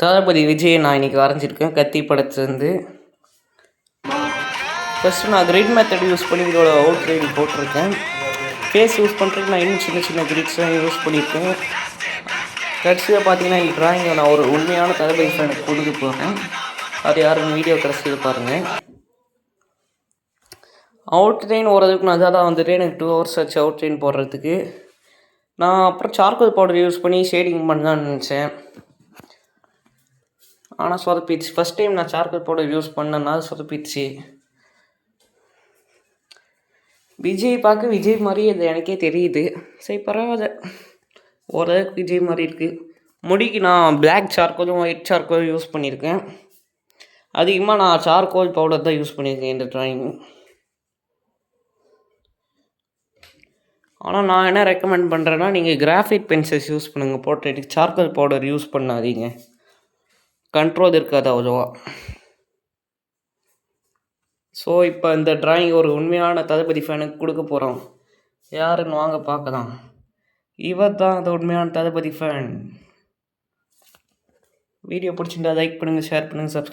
தளபதி விஜயை நான் இன்றைக்கி வரைஞ்சிருக்கேன் கத்தி படத்துலேருந்து. ஃபஸ்ட்டு நான் கிரிட் மெத்தட் யூஸ் பண்ணி இதோட அவுட் லைன் போட்டிருக்கேன். ஃபேஸ் யூஸ் பண்ணுறதுக்கு நான் இன்னும் சின்ன சின்ன கிரிட்ஸ்லாம் யூஸ் பண்ணியிருக்கேன். கடைசியாக பார்த்தீங்கன்னா இந்த ட்ராயிங்கை நான் ஒரு உண்மையான தளபதி ஃபேனுக்கு கொடுக்க போகிறேன். அது யாருன்னு வீடியோ கடைசியில் பாருங்கள். அவுட் லைன் ஓரளவுக்கு நான் தான் வந்துட்டு எனக்கு 2 hours ஆச்சு அவுட் லைன் போடுறதுக்கு. நான் அப்புறம் சார்கோல் பவுடர் யூஸ் பண்ணி ஷேடிங் பண்ணலான்னு நினச்சேன். ஆனால் சொதப்பிடுச்சு. ஃபஸ்ட் டைம் நான் சார்கோல் பவுடர் யூஸ் பண்ணேன்னா சொதப்பிடுச்சு. விஜய் பார்க்க விஜய் மாதிரி அது எனக்கே தெரியுது. சரி பரவாயில்ல, ஓரளவுக்கு விஜய் மாதிரி இருக்குது. முடிக்கு நான் பிளாக் சார்கோலும் ஒயிட் சார்கோலும் யூஸ் பண்ணியிருக்கேன். அதிகமாக நான் சார்கோல் பவுடர் தான் யூஸ் பண்ணியிருக்கேன் இந்த ட்ராயிங். ஆனால் நான் என்ன ரெக்கமெண்ட் பண்ணுறேன்னா, நீங்கள் கிராஃபைட் பென்சில்ஸ் யூஸ் பண்ணுங்கள் போர்ட்ரேட்டுக்கு. சார்கோல் பவுடர் யூஸ் பண்ணாதீங்க, கண்ட்ரோல் இருக்காது அவ்வளோவா. ஸோ இப்போ இந்த ட்ராயிங் ஒரு உண்மையான தளபதி ஃபேனுக்கு கொடுக்க போகிறோம். யாருன்னு வாங்க பார்க்கலாம். இவர் தான் அந்த உண்மையான தளபதி ஃபேன். வீடியோ பிடிச்சிருந்தா லைக் பண்ணுங்கள், ஷேர் பண்ணுங்கள், சப்ஸ்கிரைப்